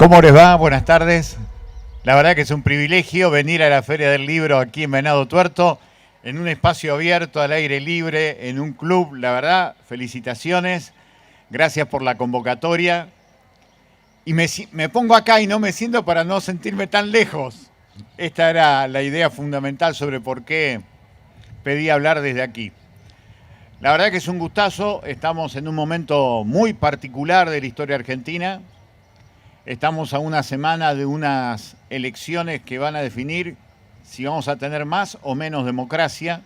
¿Cómo les va? Buenas tardes. La verdad que es un privilegio venir a la Feria del Libro aquí en Venado Tuerto, en un espacio abierto, al aire libre, en un club. La verdad, felicitaciones. Gracias por la convocatoria. Y me pongo acá y no me siento para no sentirme tan lejos. Esta era la idea fundamental sobre por qué pedí hablar desde aquí. La verdad que es un gustazo. Estamos en un momento muy particular de la historia argentina. Estamos a una semana de unas elecciones que van a definir si vamos a tener más o menos democracia.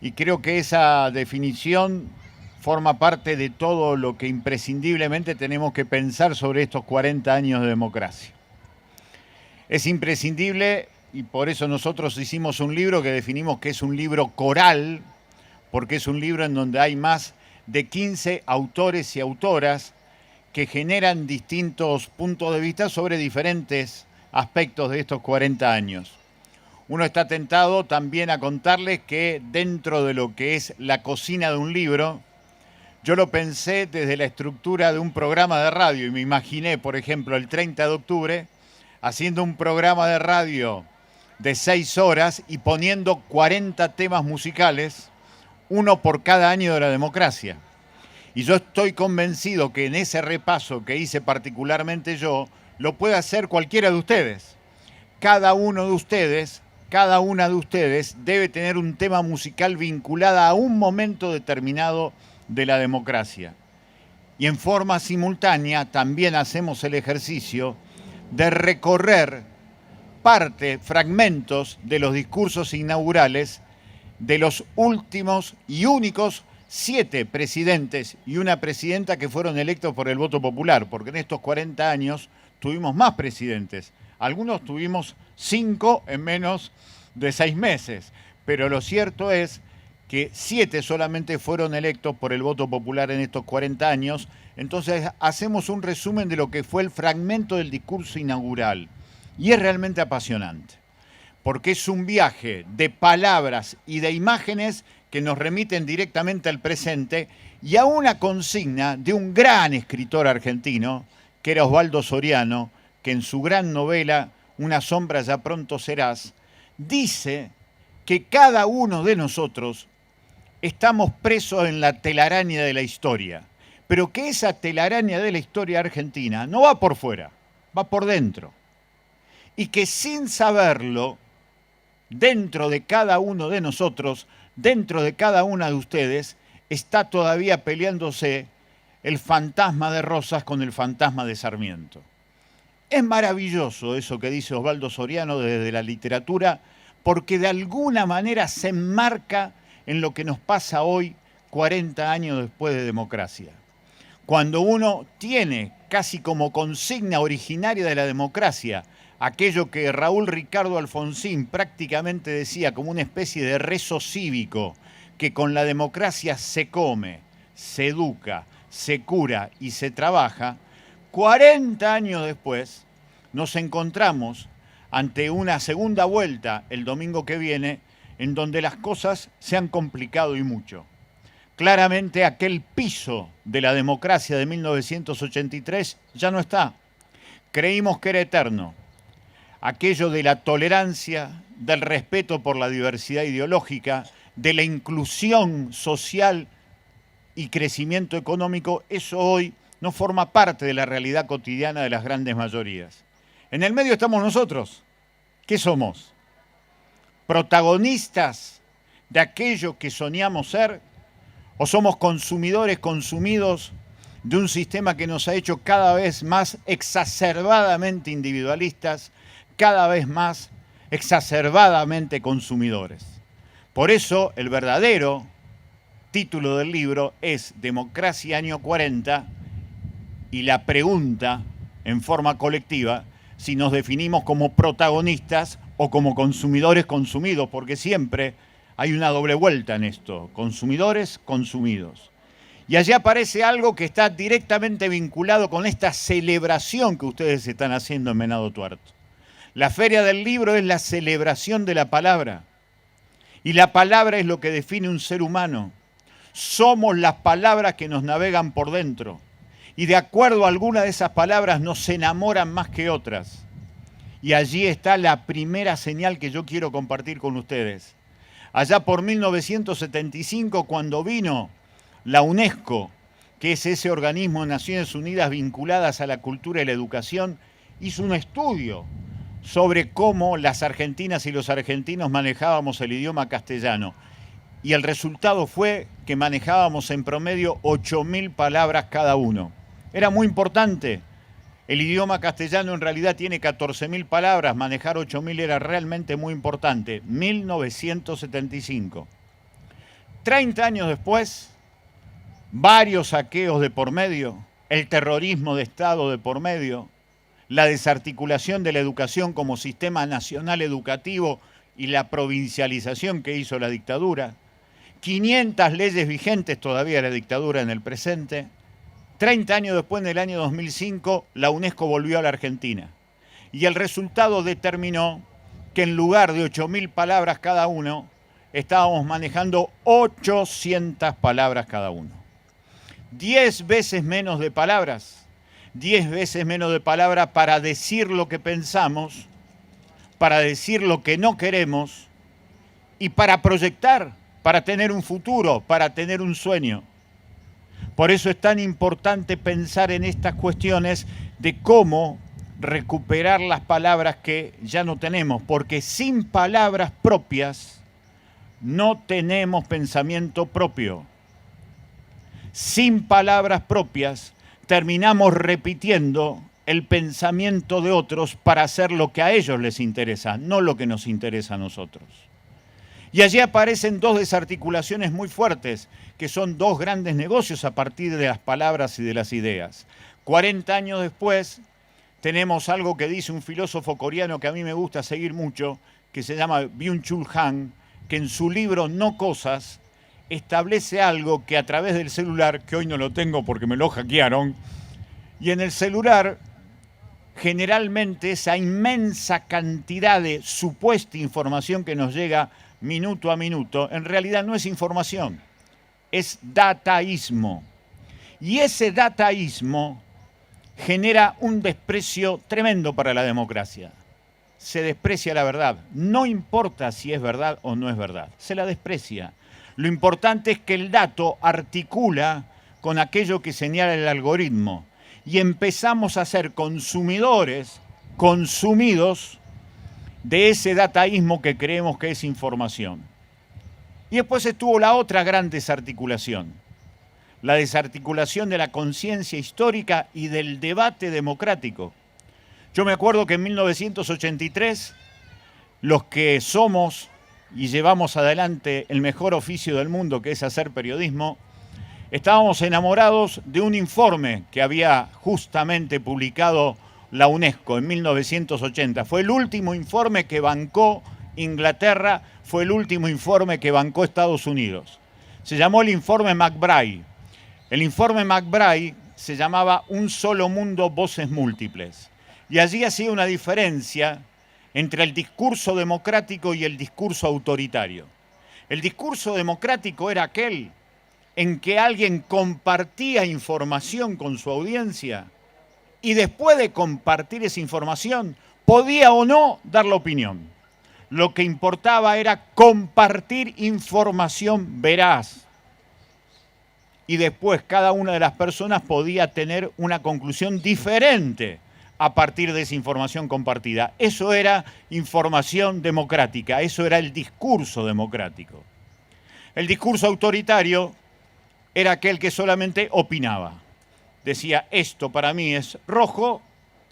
Y creo que esa definición forma parte de todo lo que imprescindiblemente tenemos que pensar sobre estos 40 años de democracia. Es imprescindible, y por eso nosotros hicimos un libro que definimos que es un libro coral, porque es un libro en donde hay más de 15 autores y autoras que generan distintos puntos de vista sobre diferentes aspectos de estos 40 años. Uno está tentado también a contarles que dentro de lo que es la cocina de un libro, yo lo pensé desde la estructura de un programa de radio y me imaginé, por ejemplo, el 30 de octubre, haciendo un programa de radio de 6 horas y poniendo 40 temas musicales, uno por cada año de la democracia. Y yo estoy convencido que en ese repaso que hice particularmente yo, lo puede hacer cualquiera de ustedes. Cada uno de ustedes, cada una de ustedes debe tener un tema musical vinculado a un momento determinado de la democracia. Y en forma simultánea también hacemos el ejercicio de recorrer fragmentos de los discursos inaugurales de los últimos y únicos 7 presidentes y una presidenta que fueron electos por el voto popular, porque en estos 40 años tuvimos más presidentes. Algunos tuvimos 5 en menos de 6 meses, pero lo cierto es que 7 solamente fueron electos por el voto popular en estos 40 años. Entonces hacemos un resumen de lo que fue el fragmento del discurso inaugural. Y es realmente apasionante, porque es un viaje de palabras y de imágenes que nos remiten directamente al presente y a una consigna de un gran escritor argentino, que era Osvaldo Soriano, que en su gran novela Una sombra ya pronto serás, dice que cada uno de nosotros estamos presos en la telaraña de la historia, pero que esa telaraña de la historia argentina no va por fuera, va por dentro. Y que sin saberlo, dentro de cada uno de nosotros, dentro de cada una de ustedes, está todavía peleándose el fantasma de Rosas con el fantasma de Sarmiento. Es maravilloso eso que dice Osvaldo Soriano desde la literatura, porque de alguna manera se enmarca en lo que nos pasa hoy, 40 años después de democracia. Cuando uno tiene casi como consigna originaria de la democracia aquello que Raúl Ricardo Alfonsín prácticamente decía como una especie de rezo cívico, que con la democracia se come, se educa, se cura y se trabaja, 40 años después nos encontramos ante una segunda vuelta el domingo que viene, en donde las cosas se han complicado y mucho. Claramente aquel piso de la democracia de 1983 ya no está. Creímos que era eterno. Aquello de la tolerancia, del respeto por la diversidad ideológica, de la inclusión social y crecimiento económico, eso hoy no forma parte de la realidad cotidiana de las grandes mayorías. En el medio estamos nosotros. ¿Qué somos? ¿Protagonistas de aquello que soñamos ser? ¿O somos consumidores consumidos de un sistema que nos ha hecho cada vez más exacerbadamente individualistas, cada vez más exacerbadamente consumidores? Por eso el verdadero título del libro es Democracia año 40 y la pregunta en forma colectiva si nos definimos como protagonistas o como consumidores consumidos, porque siempre hay una doble vuelta en esto, consumidores, consumidos. Y allí aparece algo que está directamente vinculado con esta celebración que ustedes están haciendo en Venado Tuerto. La Feria del Libro es la celebración de la palabra. Y la palabra es lo que define un ser humano. Somos las palabras que nos navegan por dentro. Y de acuerdo a algunas de esas palabras nos enamoran más que otras. Y allí está la primera señal que yo quiero compartir con ustedes. Allá por 1975, cuando vino la UNESCO, que es ese organismo de Naciones Unidas vinculadas a la cultura y la educación, hizo un estudio sobre cómo las argentinas y los argentinos manejábamos el idioma castellano. Y el resultado fue que manejábamos en promedio 8.000 palabras cada uno. Era muy importante. El idioma castellano en realidad tiene 14.000 palabras, manejar 8.000 era realmente muy importante. 1975. 30 años después, varios saqueos de por medio, el terrorismo de Estado de por medio, la desarticulación de la educación como sistema nacional educativo y la provincialización que hizo la dictadura, 500 leyes vigentes todavía de la dictadura en el presente. 30 años después, en el año 2005, la UNESCO volvió a la Argentina. Y el resultado determinó que en lugar de 8.000 palabras cada uno, estábamos manejando 800 palabras cada uno. 10 veces menos de palabras. 10 veces menos de palabras para decir lo que pensamos, para decir lo que no queremos y para proyectar, para tener un futuro, para tener un sueño. Por eso es tan importante pensar en estas cuestiones de cómo recuperar las palabras que ya no tenemos, porque sin palabras propias no tenemos pensamiento propio. Sin palabras propias terminamos repitiendo el pensamiento de otros para hacer lo que a ellos les interesa, no lo que nos interesa a nosotros. Y allí aparecen dos desarticulaciones muy fuertes, que son dos grandes negocios a partir de las palabras y de las ideas. 40 años después tenemos algo que dice un filósofo coreano que a mí me gusta seguir mucho, que se llama Byung-Chul Han, que en su libro No Cosas establece algo que a través del celular, que hoy no lo tengo porque me lo hackearon, y en el celular generalmente esa inmensa cantidad de supuesta información que nos llega minuto a minuto, en realidad no es información, es dataísmo. Y ese dataísmo genera un desprecio tremendo para la democracia. Se desprecia la verdad, no importa si es verdad o no es verdad, se la desprecia. Lo importante es que el dato articula con aquello que señala el algoritmo y empezamos a ser consumidores, consumidos de ese dataísmo que creemos que es información. Y después estuvo la otra gran desarticulación, la desarticulación de la conciencia histórica y del debate democrático. Yo me acuerdo que en 1983, los que somos y llevamos adelante el mejor oficio del mundo, que es hacer periodismo, estábamos enamorados de un informe que había justamente publicado la UNESCO en 1980. Fue el último informe que bancó Inglaterra, fue el último informe que bancó Estados Unidos. Se llamó el informe McBride. El informe McBride se llamaba Un solo mundo, voces múltiples. Y allí hacía una diferencia entre el discurso democrático y el discurso autoritario. El discurso democrático era aquel en que alguien compartía información con su audiencia y después de compartir esa información podía o no dar la opinión. Lo que importaba era compartir información veraz. Y después cada una de las personas podía tener una conclusión diferente a partir de esa información compartida. Eso era información democrática, eso era el discurso democrático. El discurso autoritario era aquel que solamente opinaba. Decía, esto para mí es rojo,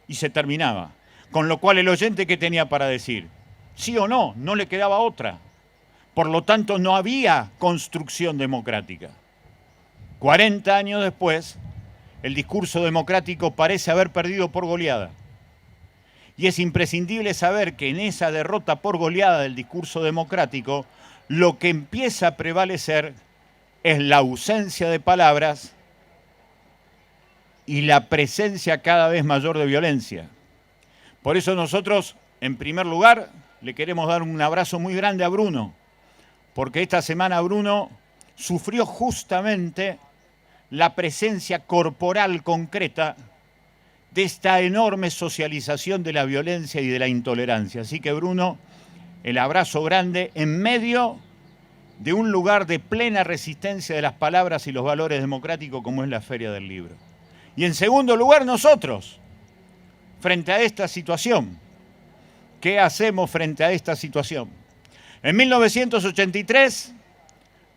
y se terminaba. Con lo cual el oyente, ¿qué tenía para decir? Sí o no, no le quedaba otra. Por lo tanto, no había construcción democrática. 40 años después, el discurso democrático parece haber perdido por goleada. Y es imprescindible saber que en esa derrota por goleada del discurso democrático, lo que empieza a prevalecer es la ausencia de palabras y la presencia cada vez mayor de violencia. Por eso nosotros, en primer lugar, le queremos dar un abrazo muy grande a Bruno, porque esta semana Bruno sufrió justamente la presencia corporal concreta de esta enorme socialización de la violencia y de la intolerancia. Así que, Bruno, el abrazo grande en medio de un lugar de plena resistencia de las palabras y los valores democráticos como es la Feria del Libro. Y en segundo lugar, nosotros, frente a esta situación. ¿Qué hacemos frente a esta situación? En 1983,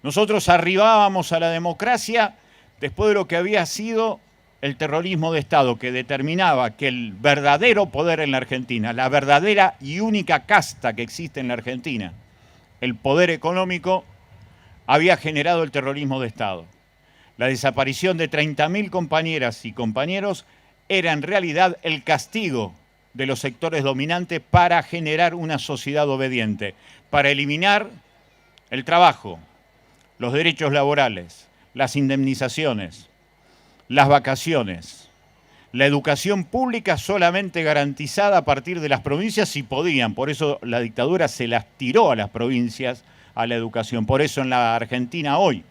nosotros arribábamos a la democracia después de lo que había sido el terrorismo de Estado, que determinaba que el verdadero poder en la Argentina, la verdadera y única casta que existe en la Argentina, el poder económico, había generado el terrorismo de Estado. La desaparición de 30.000 compañeras y compañeros era en realidad el castigo de los sectores dominantes para generar una sociedad obediente, para eliminar el trabajo, los derechos laborales, las indemnizaciones, las vacaciones, la educación pública solamente garantizada a partir de las provincias si podían. Por eso la dictadura se las tiró a las provincias a la educación. Por eso en la Argentina hoy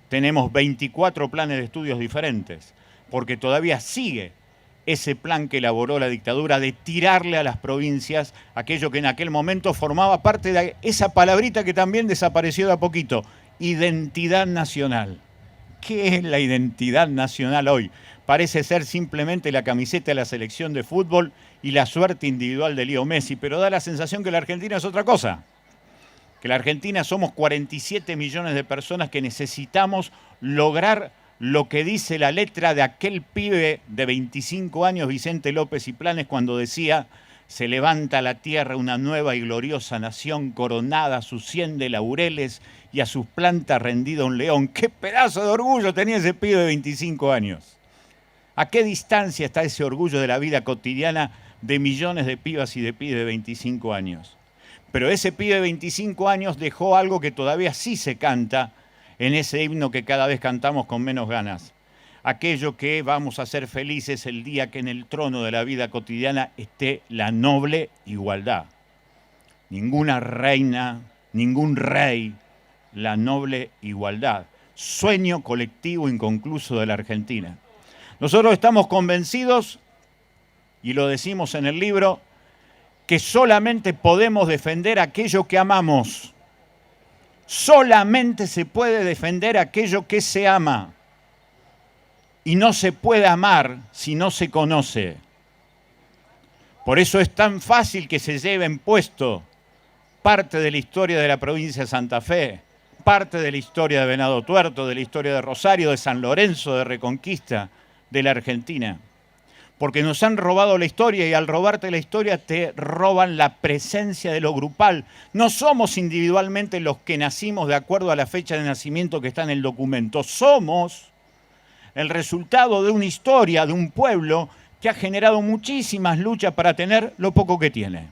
tenemos 24 planes de estudios diferentes, porque todavía sigue ese plan que elaboró la dictadura de tirarle a las provincias aquello que en aquel momento formaba parte de esa palabrita que también desapareció de a poquito, identidad nacional. ¿Qué es la identidad nacional hoy? Parece ser simplemente la camiseta de la selección de fútbol y la suerte individual de Leo Messi, pero da la sensación que la Argentina es otra cosa. Que la Argentina somos 47 millones de personas que necesitamos lograr lo que dice la letra de aquel pibe de 25 años, Vicente López y Planes, cuando decía: se levanta a la tierra una nueva y gloriosa nación, coronada a sus 100 de laureles y a sus plantas rendido un león. ¡Qué pedazo de orgullo tenía ese pibe de 25 años! ¿A qué distancia está ese orgullo de la vida cotidiana de millones de pibas y de pibes de 25 años? Pero ese pibe de 25 años dejó algo que todavía sí se canta en ese himno que cada vez cantamos con menos ganas. Aquello que vamos a ser felices el día que en el trono de la vida cotidiana esté la noble igualdad. Ninguna reina, ningún rey, la noble igualdad. Sueño colectivo inconcluso de la Argentina. Nosotros estamos convencidos, y lo decimos en el libro, que solamente podemos defender aquello que amamos. Solamente se puede defender aquello que se ama. Y no se puede amar si no se conoce. Por eso es tan fácil que se lleven puesto parte de la historia de la provincia de Santa Fe, parte de la historia de Venado Tuerto, de la historia de Rosario, de San Lorenzo, de Reconquista, de la Argentina. Porque nos han robado la historia y al robarte la historia te roban la presencia de lo grupal. No somos individualmente los que nacimos de acuerdo a la fecha de nacimiento que está en el documento. Somos el resultado de una historia, de un pueblo que ha generado muchísimas luchas para tener lo poco que tiene.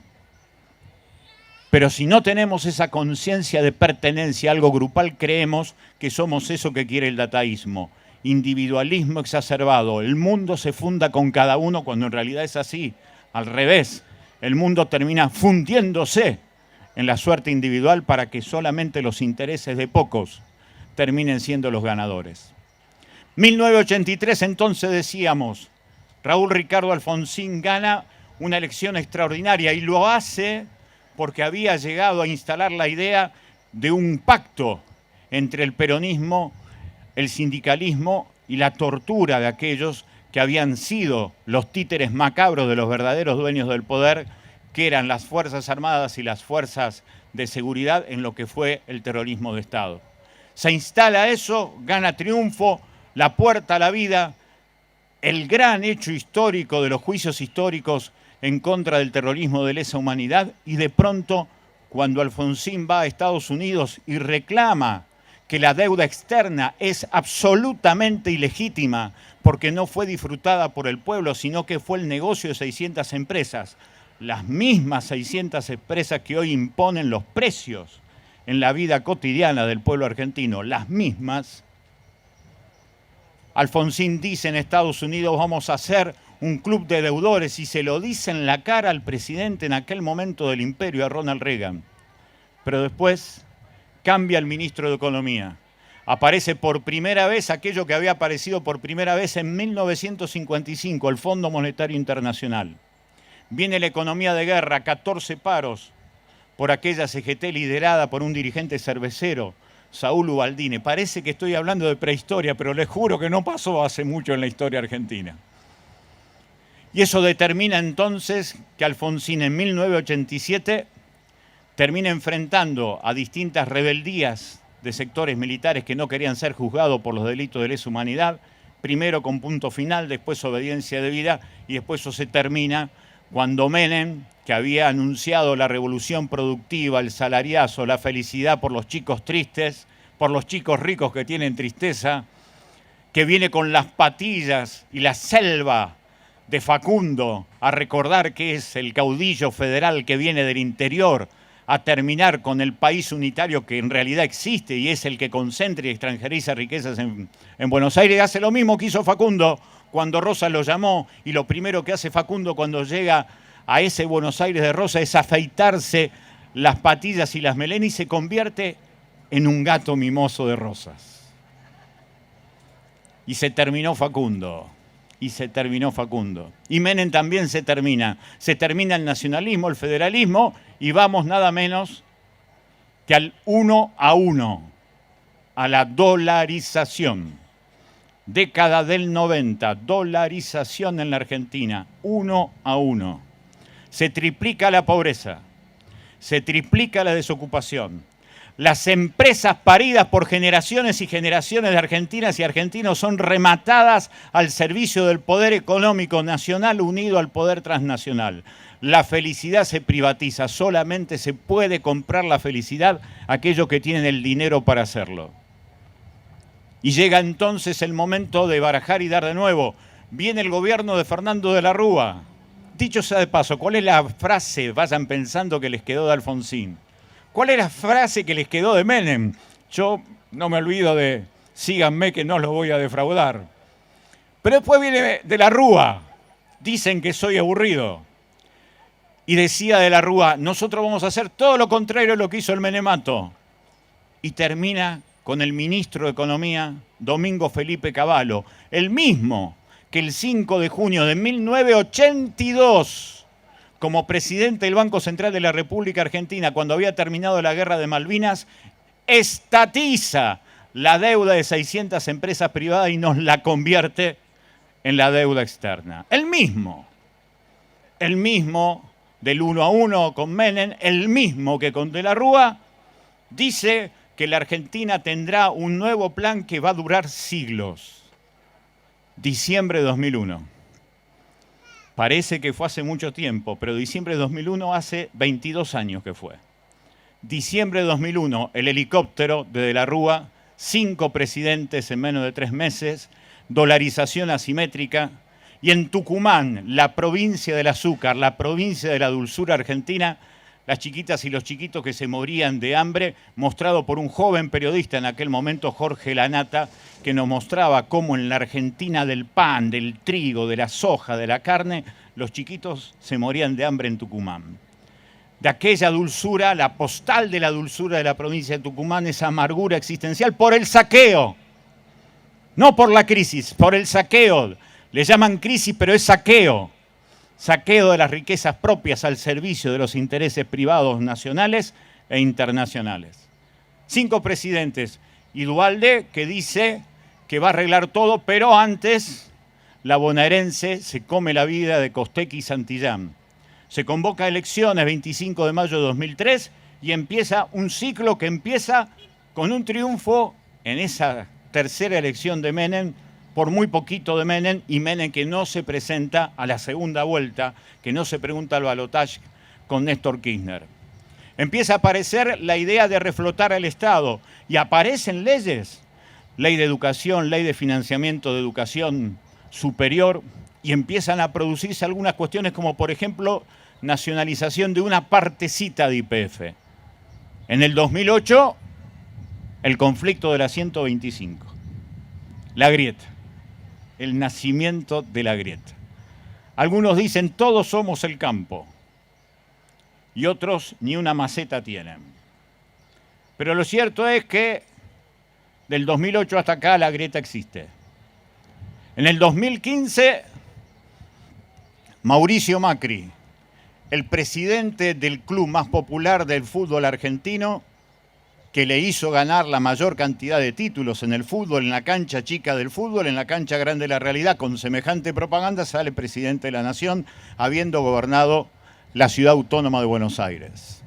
Pero si no tenemos esa conciencia de pertenencia a algo grupal, creemos que somos eso que quiere el dataísmo. Individualismo exacerbado. El mundo se funda con cada uno cuando en realidad es así. Al revés, el mundo termina fundiéndose en la suerte individual para que solamente los intereses de pocos terminen siendo los ganadores. 1983 entonces decíamos, Raúl Ricardo Alfonsín gana una elección extraordinaria y lo hace porque había llegado a instalar la idea de un pacto entre el peronismo, el sindicalismo y la tortura de aquellos que habían sido los títeres macabros de los verdaderos dueños del poder, que eran las Fuerzas Armadas y las Fuerzas de Seguridad en lo que fue el terrorismo de Estado. Se instala eso, gana triunfo, la puerta a la vida, el gran hecho histórico de los juicios históricos en contra del terrorismo de lesa humanidad, y de pronto, cuando Alfonsín va a Estados Unidos y reclama que la deuda externa es absolutamente ilegítima porque no fue disfrutada por el pueblo, sino que fue el negocio de 600 empresas, las mismas 600 empresas que hoy imponen los precios en la vida cotidiana del pueblo argentino, las mismas. Alfonsín dice en Estados Unidos: vamos a hacer un club de deudores, y se lo dice en la cara al presidente en aquel momento del imperio, a Ronald Reagan. Pero después cambia el ministro de Economía. aparece por primera vez aquello que había aparecido por primera vez en 1955, el Fondo Monetario Internacional. Viene la economía de guerra, 14 paros por aquella CGT liderada por un dirigente cervecero, Saúl Ubaldini. Parece que estoy hablando de prehistoria, pero les juro que no pasó hace mucho en la historia argentina. Y eso determina entonces que Alfonsín en 1987 termina enfrentando a distintas rebeldías de sectores militares que no querían ser juzgados por los delitos de lesa humanidad, primero con punto final, después obediencia debida, y después eso se termina cuando Menem, que había anunciado la revolución productiva, el salariazo, la felicidad por los chicos tristes, por los chicos ricos que tienen tristeza, que viene con las patillas y la selva de Facundo a recordar que es el caudillo federal que viene del interior, a terminar con el país unitario que en realidad existe y es el que concentra y extranjeriza riquezas en Buenos Aires. Hace lo mismo que hizo Facundo cuando Rosa lo llamó, y lo primero que hace Facundo cuando llega a ese Buenos Aires de Rosa es afeitarse las patillas y las melenas y se convierte en un gato mimoso de Rosas. Y se terminó Facundo. Y se terminó Facundo. Y Menem también se termina. Se termina el nacionalismo, el federalismo, y vamos nada menos que al 1 a 1, a la dolarización. Década del 90, dolarización en la Argentina, 1 a 1. Se triplica la pobreza, se triplica la desocupación. Las empresas paridas por generaciones y generaciones de argentinas y argentinos son rematadas al servicio del poder económico nacional unido al poder transnacional. La felicidad se privatiza, solamente se puede comprar la felicidad aquellos que tienen el dinero para hacerlo. Y llega entonces el momento de barajar y dar de nuevo. Viene el gobierno de Fernando de la Rúa. Dicho sea de paso, ¿cuál es la frase, vayan pensando, que les quedó de Alfonsín? ¿Cuál es la frase que les quedó de Menem? Yo no me olvido de síganme que no los voy a defraudar. Pero después viene de la Rúa. Dicen que soy aburrido. Y decía de la Rúa, nosotros vamos a hacer todo lo contrario a lo que hizo el menemato. Y termina con el ministro de Economía, Domingo Felipe Cavallo, el mismo que el 5 de junio de 1982, como presidente del Banco Central de la República Argentina, cuando había terminado la Guerra de Malvinas, estatiza la deuda de 600 empresas privadas y nos la convierte en la deuda externa. El mismo del 1 a 1 con Menem, el mismo que con De la Rúa, dice que la Argentina tendrá un nuevo plan que va a durar siglos. Diciembre de 2001. Parece que fue hace mucho tiempo, pero diciembre de 2001 hace 22 años que fue. Diciembre de 2001, el helicóptero de la Rúa, 5 presidentes en menos de 3 meses, dolarización asimétrica, y en Tucumán, la provincia del azúcar, la provincia de la dulzura argentina, las chiquitas y los chiquitos que se morían de hambre, mostrado por un joven periodista en aquel momento, Jorge Lanata, que nos mostraba cómo en la Argentina del pan, del trigo, de la soja, de la carne, los chiquitos se morían de hambre en Tucumán. De aquella dulzura, la postal de la dulzura de la provincia de Tucumán, esa amargura existencial por el saqueo, no por la crisis, por el saqueo. Le llaman crisis, pero es saqueo. Saqueo de las riquezas propias al servicio de los intereses privados nacionales e internacionales. 5 presidentes y Duhalde, que dice que va a arreglar todo, pero antes la bonaerense se come la vida de Costecchi y Santillán. Se convoca a elecciones 25 de mayo de 2003 y empieza un ciclo que empieza con un triunfo en esa tercera elección de Menem, por muy poquito de Menem, y Menem que no se presenta a la segunda vuelta, que no se pregunta al balotaje con Néstor Kirchner. Empieza a aparecer la idea de reflotar al Estado y aparecen leyes, ley de educación, ley de financiamiento de educación superior, y empiezan a producirse algunas cuestiones como, por ejemplo, nacionalización de una partecita de YPF. En el 2008, el conflicto de la 125, la grieta. El nacimiento de la grieta. Algunos dicen todos somos el campo y otros ni una maceta tienen. Pero lo cierto es que Del 2008 hasta acá la grieta existe. En el 2015, Mauricio Macri, el presidente del club más popular del fútbol argentino, que le hizo ganar la mayor cantidad de títulos en el fútbol, en la cancha chica del fútbol, en la cancha grande de la realidad, con semejante propaganda, sale presidente de la nación, habiendo gobernado la ciudad autónoma de Buenos Aires.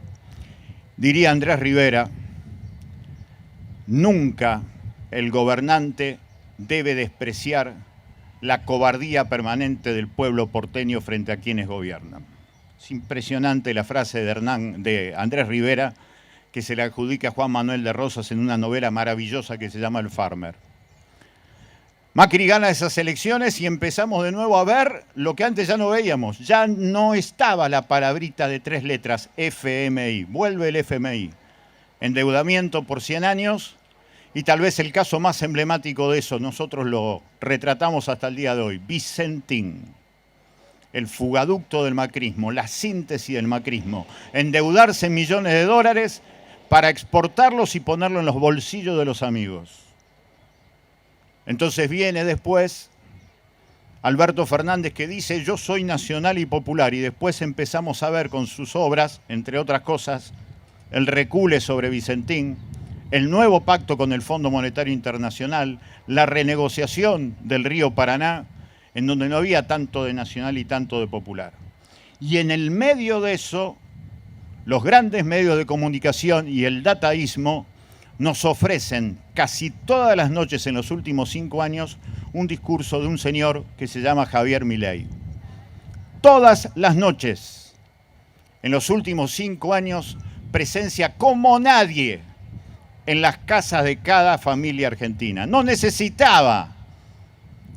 Diría Andrés Rivera, nunca el gobernante debe despreciar la cobardía permanente del pueblo porteño frente a quienes gobiernan. Es impresionante la frase de Andrés Rivera, que se le adjudica a Juan Manuel de Rosas en una novela maravillosa que se llama El Farmer. Macri gana esas elecciones y empezamos de nuevo a ver lo que antes ya no veíamos. Ya no estaba la palabrita de 3 letras, FMI. Vuelve el FMI. Endeudamiento por 100 años y tal vez el caso más emblemático de eso, nosotros lo retratamos hasta el día de hoy, Vicentín. El fugaducto del macrismo, la síntesis del macrismo. Endeudarse en millones de dólares para exportarlos y ponerlo en los bolsillos de los amigos. Entonces viene después Alberto Fernández que dice yo soy nacional y popular y después empezamos a ver con sus obras, entre otras cosas, el recule sobre Vicentín, el nuevo pacto con el Fondo Monetario Internacional, la renegociación del río Paraná, en donde no había tanto de nacional y tanto de popular. Y en el medio de eso, los grandes medios de comunicación y el dataísmo nos ofrecen casi todas las noches en los últimos 5 años un discurso de un señor que se llama Javier Milei. Todas las noches, en los últimos 5 años, presencia como nadie en las casas de cada familia argentina. No necesitaba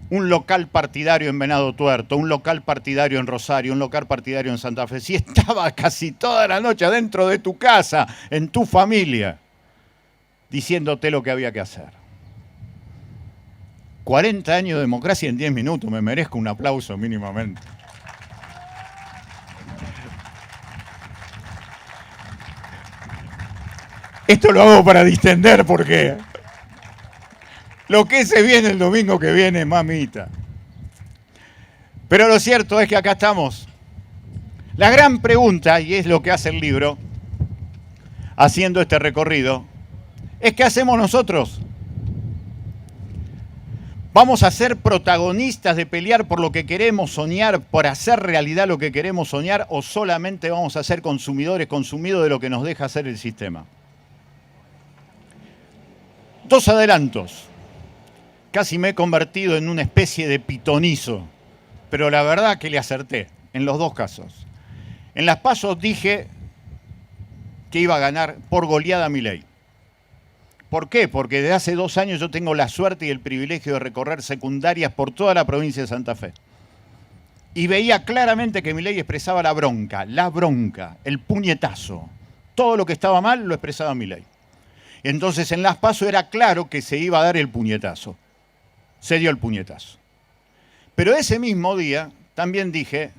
un local partidario en Venado Tuerto, un local partidario en Rosario, un local partidario en Santa Fe. Si estaba casi toda la noche adentro de tu casa, en tu familia, diciéndote lo que había que hacer. 40 años de democracia en 10 minutos, me merezco un aplauso mínimamente. Esto lo hago para distender porque lo que se viene el domingo que viene, mamita. Pero lo cierto es que acá estamos. La gran pregunta, y es lo que hace el libro, haciendo este recorrido, es ¿qué hacemos nosotros? ¿Vamos a ser protagonistas de pelear por lo que queremos soñar, por hacer realidad lo que queremos soñar, o solamente vamos a ser consumidores, consumidos de lo que nos deja hacer el sistema? 2 adelantos. Casi me he convertido en una especie de pitonizo, pero la verdad que le acerté en los 2 casos. En las PASO dije que iba a ganar por goleada Milei. ¿Por qué? Porque desde hace 2 años yo tengo la suerte y el privilegio de recorrer secundarias por toda la provincia de Santa Fe. Y veía claramente que Milei expresaba la bronca, el puñetazo. Todo lo que estaba mal lo expresaba Milei. Entonces en las PASO era claro que se iba a dar el puñetazo. Se dio el puñetazo. Pero ese mismo día también dije,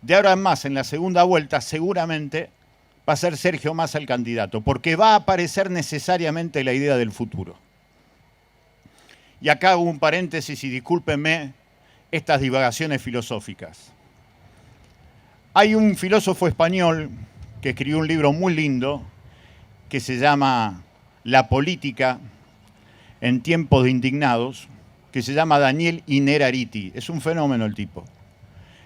de ahora en más, en la segunda vuelta, seguramente va a ser Sergio Massa el candidato, porque va a aparecer necesariamente la idea del futuro. Y acá hago un paréntesis y discúlpenme estas divagaciones filosóficas. Hay un filósofo español que escribió un libro muy lindo que se llama La política en tiempos de indignados, que se llama Daniel Innerarity. Es un fenómeno el tipo.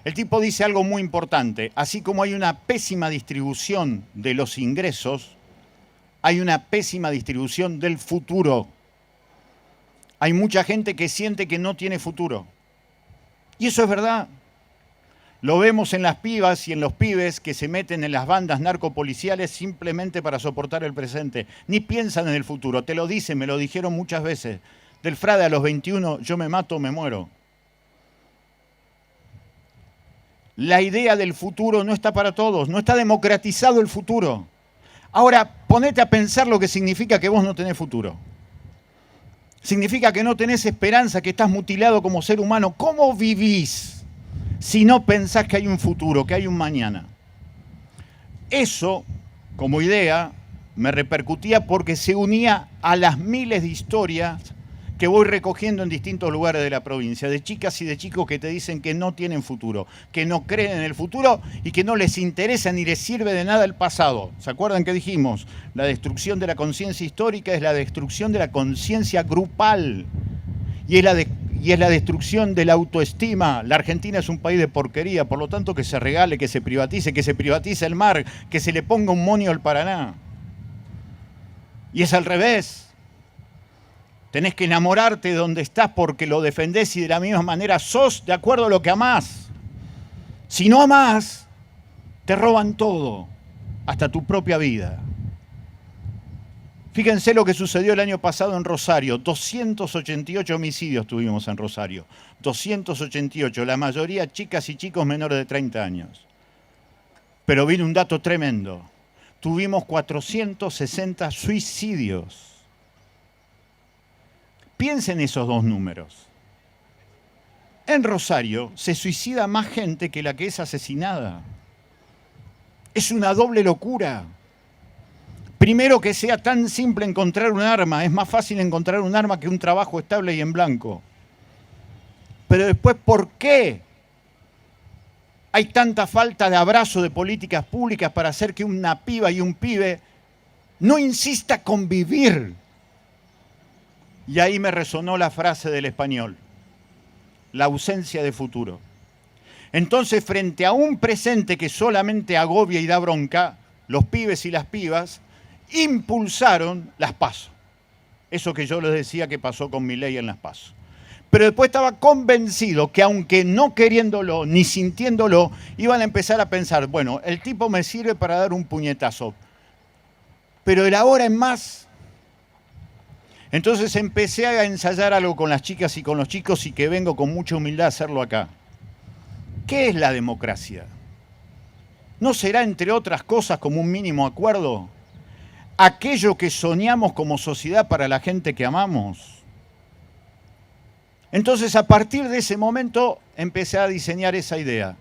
El tipo dice algo muy importante. Así como hay una pésima distribución de los ingresos, hay una pésima distribución del futuro. Hay mucha gente que siente que no tiene futuro. Y eso es verdad. Lo vemos en las pibas y en los pibes que se meten en las bandas narcopoliciales simplemente para soportar el presente. Ni piensan en el futuro. Te lo dicen, me lo dijeron muchas veces. Del Frade a los 21, yo me mato, me muero. La idea del futuro no está para todos, no está democratizado el futuro. Ahora, ponete a pensar lo que significa que vos no tenés futuro. Significa que no tenés esperanza, que estás mutilado como ser humano. ¿Cómo vivís si no pensás que hay un futuro, que hay un mañana? Eso, como idea, me repercutía porque se unía a las miles de historias que voy recogiendo en distintos lugares de la provincia, de chicas y de chicos que te dicen que no tienen futuro, que no creen en el futuro y que no les interesa ni les sirve de nada el pasado. ¿Se acuerdan que dijimos? La destrucción de la conciencia histórica es la destrucción de la conciencia grupal y es la destrucción de la autoestima. La Argentina es un país de porquería, por lo tanto que se regale, que se privatice el mar, que se le ponga un monio al Paraná. Y es al revés. Tenés que enamorarte de donde estás porque lo defendés y de la misma manera sos de acuerdo a lo que amás. Si no amás, te roban todo, hasta tu propia vida. Fíjense lo que sucedió el año pasado en Rosario. 288 homicidios tuvimos en Rosario. 288, la mayoría chicas y chicos menores de 30 años. Pero vino un dato tremendo. Tuvimos 460 suicidios. Piensen esos dos números. En Rosario se suicida más gente que la que es asesinada. Es una doble locura. Primero, que sea tan simple encontrar un arma. Es más fácil encontrar un arma que un trabajo estable y en blanco. Pero después, ¿por qué hay tanta falta de abrazo de políticas públicas para hacer que una piba y un pibe no insista convivir? Y ahí me resonó la frase del español, la ausencia de futuro. Entonces, frente a un presente que solamente agobia y da bronca, los pibes y las pibas impulsaron las PASO. Eso que yo les decía que pasó con Milei en las PASO. Pero después estaba convencido que aunque no queriéndolo ni sintiéndolo, iban a empezar a pensar, bueno, el tipo me sirve para dar un puñetazo, pero el ahora en más. Entonces empecé a ensayar algo con las chicas y con los chicos y que vengo con mucha humildad a hacerlo acá. ¿Qué es la democracia? ¿No será, entre otras cosas, como un mínimo acuerdo, aquello que soñamos como sociedad para la gente que amamos? Entonces, a partir de ese momento, empecé a diseñar esa idea.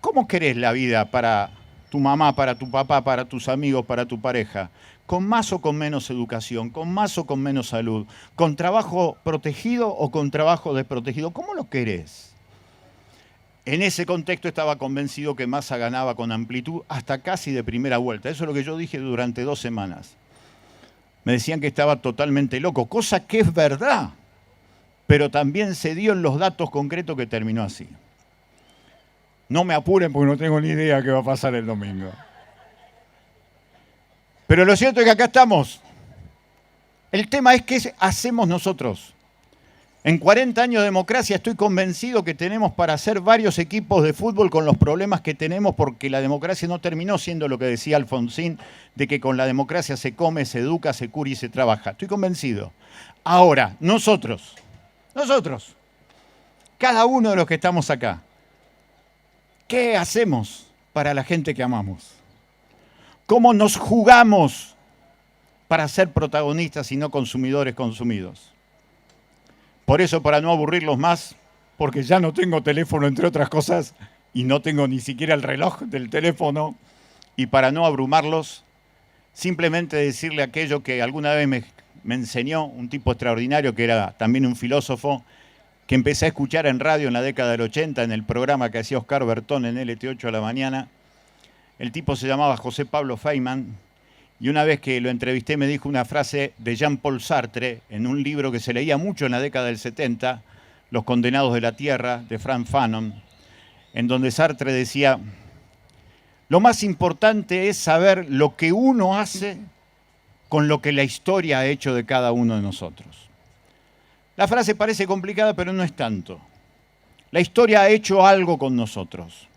¿Cómo querés la vida para tu mamá, para tu papá, para tus amigos, para tu pareja? ¿Con más o con menos educación? ¿Con más o con menos salud? ¿Con trabajo protegido o con trabajo desprotegido? ¿Cómo lo querés? En ese contexto estaba convencido que Massa ganaba con amplitud hasta casi de primera vuelta. Eso es lo que yo dije durante 2 semanas. Me decían que estaba totalmente loco, cosa que es verdad, pero también se dio en los datos concretos que terminó así. No me apuren porque no tengo ni idea qué va a pasar el domingo. Pero lo cierto es que acá estamos. El tema es qué hacemos nosotros. En 40 años de democracia estoy convencido que tenemos para hacer varios equipos de fútbol con los problemas que tenemos porque la democracia no terminó siendo lo que decía Alfonsín, de que con la democracia se come, se educa, se cura y se trabaja. Estoy convencido. Ahora, nosotros, cada uno de los que estamos acá, ¿qué hacemos para la gente que amamos? ¿Cómo nos jugamos para ser protagonistas y no consumidores consumidos? Por eso, para no aburrirlos más, porque ya no tengo teléfono, entre otras cosas, y no tengo ni siquiera el reloj del teléfono, y para no abrumarlos, simplemente decirle aquello que alguna vez me enseñó un tipo extraordinario, que era también un filósofo, que empecé a escuchar en radio en la década del 80, en el programa que hacía Oscar Bertón en LT8 a la mañana. El tipo se llamaba José Pablo Feynman, y una vez que lo entrevisté me dijo una frase de Jean-Paul Sartre, en un libro que se leía mucho en la década del 70, Los condenados de la tierra, de Frank Fanon, en donde Sartre decía, lo más importante es saber lo que uno hace con lo que la historia ha hecho de cada uno de nosotros. La frase parece complicada, pero no es tanto. La historia ha hecho algo con nosotros.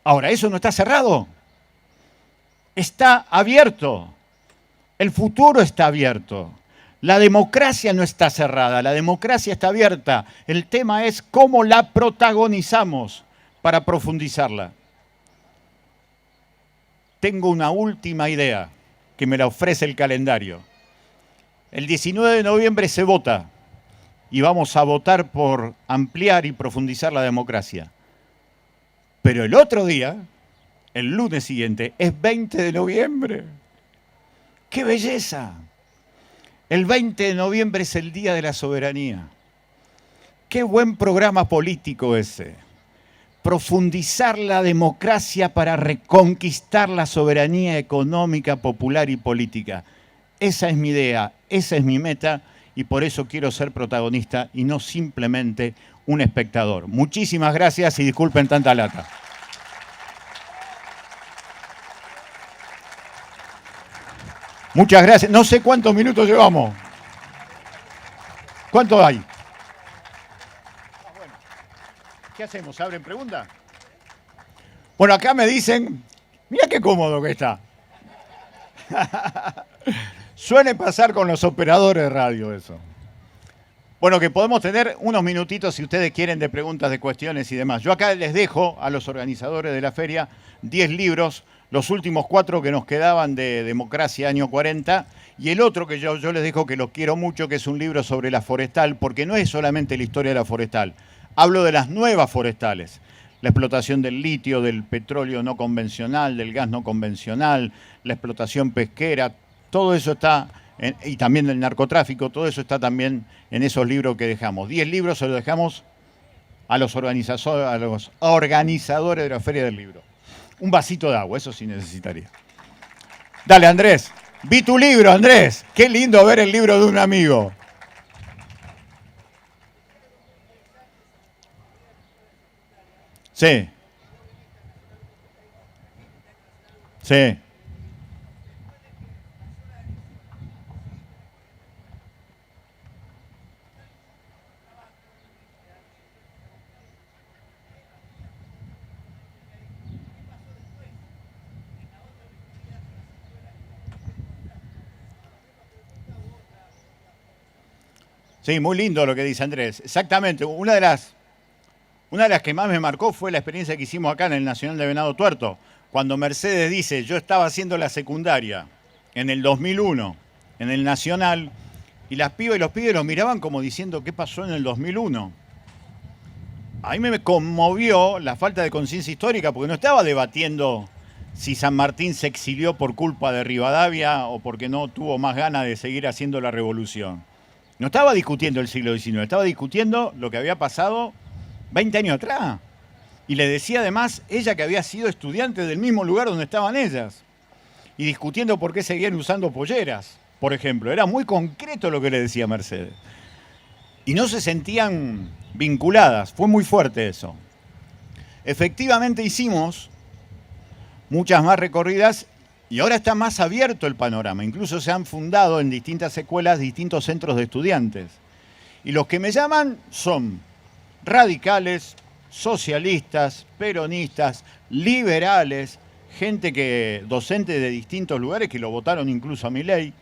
Ahora, eso no está cerrado. Está abierto. El futuro está abierto. La democracia no está cerrada, la democracia está abierta. El tema es cómo la protagonizamos para profundizarla. Tengo una última idea que me la ofrece el calendario. El 19 de noviembre se vota y vamos a votar por ampliar y profundizar la democracia. Pero el otro día, el lunes siguiente, es 20 de noviembre. ¡Qué belleza! El 20 de noviembre es el Día de la Soberanía. ¡Qué buen programa político ese! Profundizar la democracia para reconquistar la soberanía económica, popular y política. Esa es mi idea, esa es mi meta y por eso quiero ser protagonista y no simplemente un espectador. Muchísimas gracias y disculpen tanta lata. Muchas gracias. No sé cuántos minutos llevamos. ¿Cuánto hay? ¿Qué hacemos? ¿Abren preguntas? Bueno, acá me dicen, mira qué cómodo que está. Suele pasar con los operadores de radio eso. Bueno, que podemos tener unos minutitos, si ustedes quieren, de preguntas, de cuestiones y demás. Yo acá les dejo a los organizadores de la feria 10 libros, los últimos 4 que nos quedaban de Democracia Año 40, y el otro que yo les dejo, que lo quiero mucho, que es un libro sobre la forestal, porque no es solamente la historia de la forestal. Hablo de las nuevas forestales, la explotación del litio, del petróleo no convencional, del gas no convencional, la explotación pesquera, todo eso está, y también del narcotráfico, todo eso está también en esos libros que dejamos. 10 libros se los dejamos a los organizadores de la Feria del Libro. Un vasito de agua, eso sí necesitaría. Dale, Andrés. Vi tu libro, Andrés. Qué lindo ver el libro de un amigo. Sí. Sí. Sí, muy lindo lo que dice Andrés. Exactamente. Una de las que más me marcó fue la experiencia que hicimos acá en el Nacional de Venado Tuerto, cuando Mercedes dice, yo estaba haciendo la secundaria en el 2001, en el Nacional, y las pibas y los pibes lo miraban como diciendo, ¿qué pasó en el 2001? A mí me conmovió la falta de conciencia histórica, porque no estaba debatiendo si San Martín se exilió por culpa de Rivadavia o porque no tuvo más ganas de seguir haciendo la revolución. No estaba discutiendo el siglo XIX, estaba discutiendo lo que había pasado 20 años atrás. Y le decía además ella que había sido estudiante del mismo lugar donde estaban ellas. Y discutiendo por qué seguían usando polleras, por ejemplo. Era muy concreto lo que le decía Mercedes. Y no se sentían vinculadas. Fue muy fuerte eso. Efectivamente hicimos muchas más recorridas y ahora está más abierto el panorama. Incluso se han fundado en distintas escuelas distintos centros de estudiantes. Y los que me llaman son radicales, socialistas, peronistas, liberales, docentes de distintos lugares que lo votaron incluso a Milei.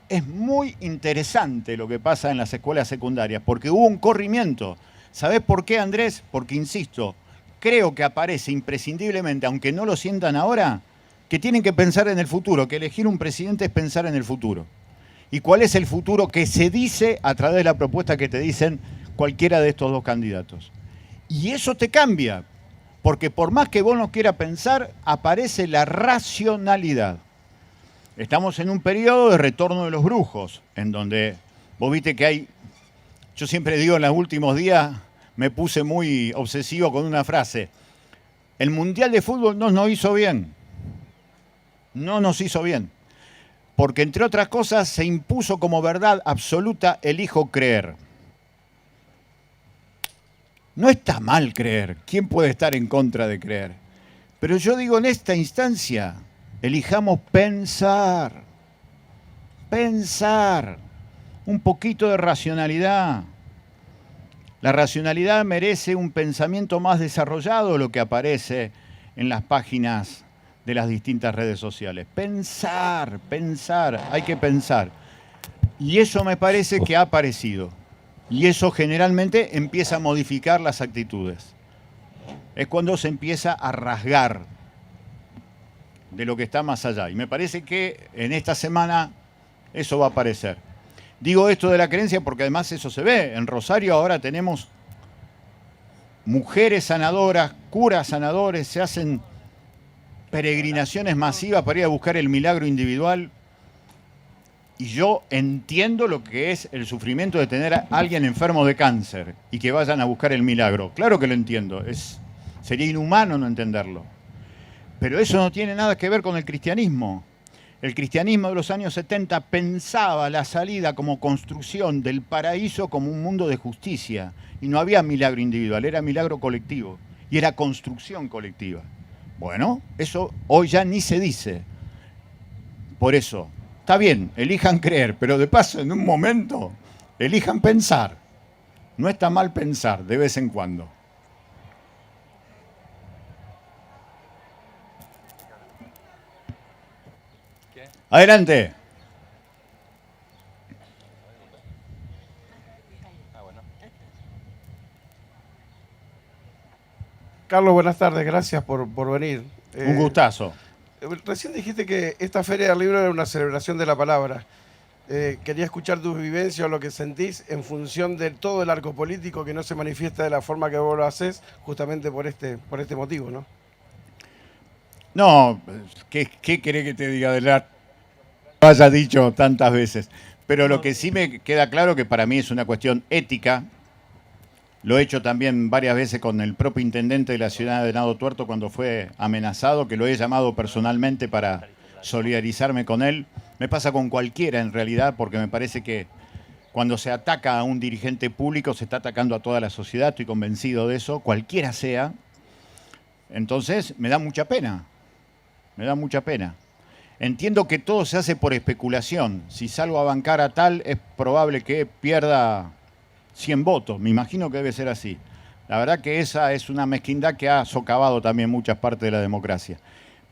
Es muy interesante lo que pasa en las escuelas secundarias, porque hubo un corrimiento. ¿Sabés por qué, Andrés? Porque, insisto, creo que aparece imprescindiblemente, aunque no lo sientan ahora, que tienen que pensar en el futuro, que elegir un presidente es pensar en el futuro. ¿Y cuál es el futuro que se dice a través de la propuesta que te dicen cualquiera de estos dos candidatos? Y eso te cambia, porque por más que vos no quieras pensar, aparece la racionalidad. Estamos en un periodo de retorno de los brujos, en donde vos viste que hay, yo siempre digo en los últimos días, me puse muy obsesivo con una frase, el Mundial de Fútbol no nos hizo bien, no nos hizo bien, porque entre otras cosas se impuso como verdad absoluta elijo creer. No está mal creer, ¿quién puede estar en contra de creer? Pero yo digo en esta instancia, elijamos pensar, un poquito de racionalidad. La racionalidad merece un pensamiento más desarrollado, lo que aparece en las páginas de las distintas redes sociales. Pensar, hay que pensar. Y eso me parece que ha aparecido. Y eso generalmente empieza a modificar las actitudes. Es cuando se empieza a rasgar de lo que está más allá. Y me parece que en esta semana eso va a aparecer. Digo esto de la creencia porque además eso se ve. En Rosario ahora tenemos mujeres sanadoras, curas sanadores, se hacen peregrinaciones masivas para ir a buscar el milagro individual. Y yo entiendo lo que es el sufrimiento de tener a alguien enfermo de cáncer y que vayan a buscar el milagro. Claro que lo entiendo, sería inhumano no entenderlo. Pero eso no tiene nada que ver con el cristianismo. El cristianismo de los años 70 pensaba la salida como construcción del paraíso como un mundo de justicia. Y no había milagro individual, era milagro colectivo. Y era construcción colectiva. Bueno, eso hoy ya ni se dice. Por eso, está bien, elijan creer, pero de paso, en un momento, elijan pensar. No está mal pensar de vez en cuando. Adelante. Carlos, buenas tardes, gracias por venir. Un gustazo. Recién dijiste que esta Feria del Libro era una celebración de la palabra. Quería escuchar tus vivencias o lo que sentís en función de todo el arco político que no se manifiesta de la forma que vos lo haces, justamente por este motivo, ¿no? No, ¿qué querés que te diga de la haya dicho tantas veces? Pero lo que sí me queda claro que para mí es una cuestión ética. Lo he hecho también varias veces con el propio intendente de la ciudad de Venado Tuerto cuando fue amenazado, que lo he llamado personalmente para solidarizarme con él. Me pasa con cualquiera en realidad, porque me parece que cuando se ataca a un dirigente público se está atacando a toda la sociedad, estoy convencido de eso, cualquiera sea. Entonces me da mucha pena, me da mucha pena. Entiendo que todo se hace por especulación. Si salgo a bancar a tal, es probable que pierda 100 votos. Me imagino que debe ser así. La verdad que esa es una mezquindad que ha socavado también muchas partes de la democracia.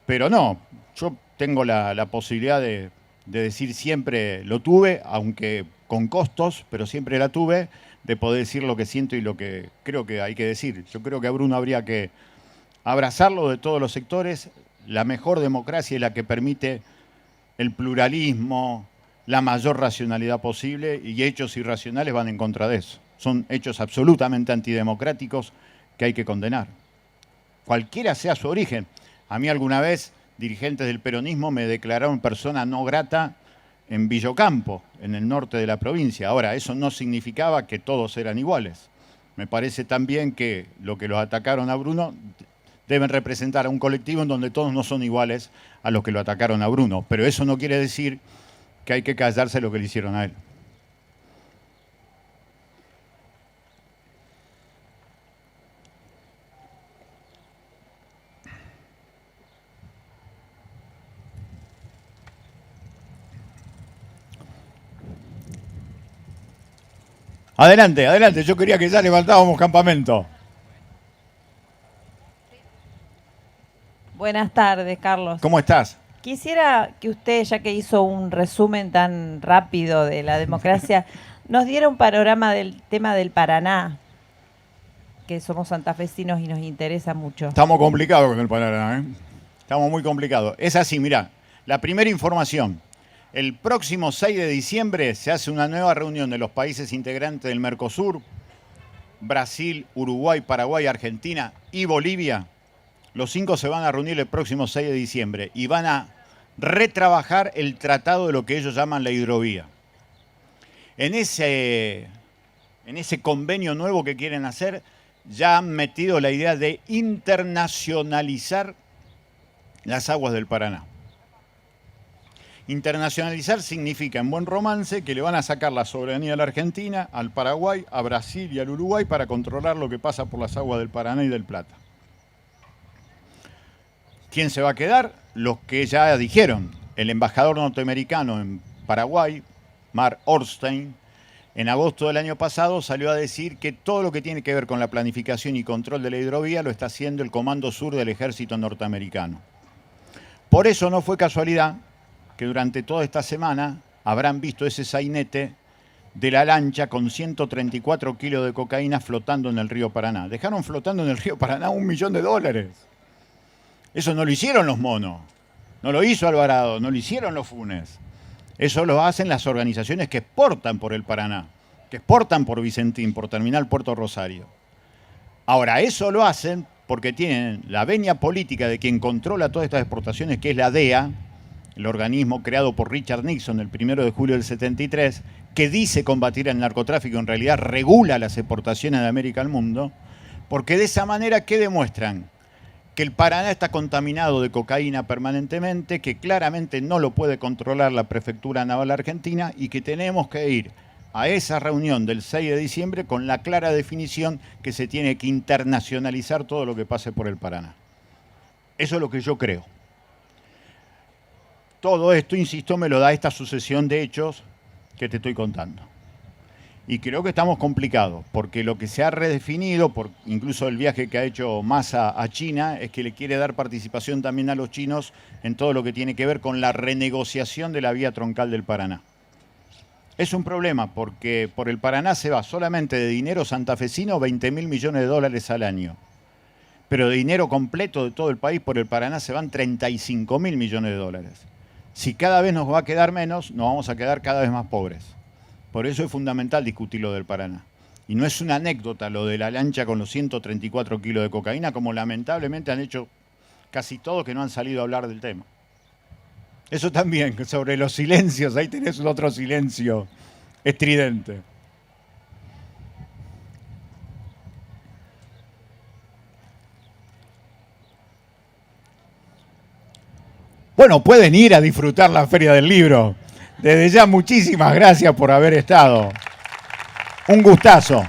Pero no, yo tengo la posibilidad de decir siempre lo tuve, aunque con costos, pero siempre la tuve, de poder decir lo que siento y lo que creo que hay que decir. Yo creo que a Bruno habría que abrazarlo de todos los sectores. La mejor democracia es la que permite el pluralismo, la mayor racionalidad posible, y hechos irracionales van en contra de eso. Son hechos absolutamente antidemocráticos que hay que condenar. Cualquiera sea su origen. A mí alguna vez dirigentes del peronismo me declararon persona no grata en Villocampo, en el norte de la provincia. Ahora, eso no significaba que todos eran iguales. Me parece también que lo que los atacaron a Bruno deben representar a un colectivo en donde todos no son iguales a los que lo atacaron a Bruno. Pero eso no quiere decir que hay que callarse lo que le hicieron a él. Adelante, adelante. Yo quería que ya levantábamos campamento. Buenas tardes, Carlos. ¿Cómo estás? Quisiera que usted, ya que hizo un resumen tan rápido de la democracia, nos diera un panorama del tema del Paraná, que somos santafesinos y nos interesa mucho. Estamos complicados con el Paraná, ¿eh? Estamos muy complicados. Es así, mirá, la primera información. El próximo 6 de diciembre se hace una nueva reunión de los países integrantes del Mercosur, Brasil, Uruguay, Paraguay, Argentina y Bolivia. Los 5 se van a reunir el próximo 6 de diciembre y van a retrabajar el tratado de lo que ellos llaman la hidrovía. En ese convenio nuevo que quieren hacer, ya han metido la idea de internacionalizar las aguas del Paraná. Internacionalizar significa, en buen romance, que le van a sacar la soberanía a la Argentina, al Paraguay, a Brasil y al Uruguay para controlar lo que pasa por las aguas del Paraná y del Plata. ¿Quién se va a quedar? Los que ya dijeron. El embajador norteamericano en Paraguay, Mark Ornstein, en agosto del año pasado salió a decir que todo lo que tiene que ver con la planificación y control de la hidrovía lo está haciendo el Comando Sur del Ejército norteamericano. Por eso no fue casualidad que durante toda esta semana habrán visto ese sainete de la lancha con 134 kilos de cocaína flotando en el río Paraná. Dejaron flotando en el río Paraná $1 millón. Eso no lo hicieron los monos, no lo hizo Alvarado, no lo hicieron los Funes. Eso lo hacen las organizaciones que exportan por el Paraná, que exportan por Vicentín, por Terminal Puerto Rosario. Ahora, eso lo hacen porque tienen la venia política de quien controla todas estas exportaciones, que es la DEA, el organismo creado por Richard Nixon el 1 de julio del 73, que dice combatir el narcotráfico, en realidad regula las exportaciones de América al mundo, porque de esa manera, ¿qué demuestran? Que el Paraná está contaminado de cocaína permanentemente, que claramente no lo puede controlar la Prefectura Naval Argentina y que tenemos que ir a esa reunión del 6 de diciembre con la clara definición que se tiene que internacionalizar todo lo que pase por el Paraná. Eso es lo que yo creo. Todo esto, insisto, me lo da esta sucesión de hechos que te estoy contando. Y creo que estamos complicados, porque lo que se ha redefinido, por incluso el viaje que ha hecho Massa a China, es que le quiere dar participación también a los chinos en todo lo que tiene que ver con la renegociación de la vía troncal del Paraná. Es un problema, porque por el Paraná se va solamente de dinero santafesino 20.000 millones de dólares al año. Pero de dinero completo de todo el país por el Paraná se van 35.000 millones de dólares. Si cada vez nos va a quedar menos, nos vamos a quedar cada vez más pobres. Por eso es fundamental discutir lo del Paraná. Y no es una anécdota lo de la lancha con los 134 kilos de cocaína, como lamentablemente han hecho casi todos que no han salido a hablar del tema. Eso también, sobre los silencios, ahí tenés otro silencio estridente. Bueno, pueden ir a disfrutar la Feria del Libro. Desde ya, muchísimas gracias por haber estado. Un gustazo.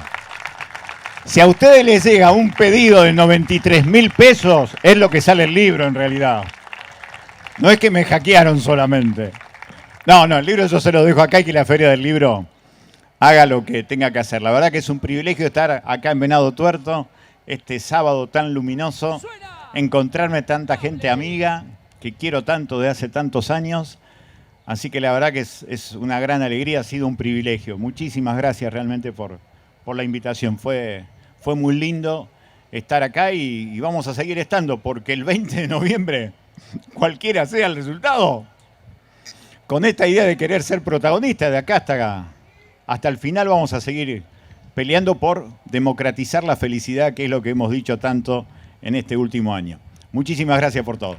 Si a ustedes les llega un pedido de 93.000 pesos, es lo que sale el libro en realidad. No es que me hackearon solamente. No, el libro yo se lo dejo acá y que la Feria del Libro haga lo que tenga que hacer. La verdad que es un privilegio estar acá en Venado Tuerto, este sábado tan luminoso, encontrarme tanta gente amiga que quiero tanto de hace tantos años. Así que la verdad que es una gran alegría, ha sido un privilegio. Muchísimas gracias realmente por la invitación. Fue muy lindo estar acá y vamos a seguir estando, porque el 20 de noviembre, cualquiera sea el resultado, con esta idea de querer ser protagonista de acá hasta el final, vamos a seguir peleando por democratizar la felicidad, que es lo que hemos dicho tanto en este último año. Muchísimas gracias por todo.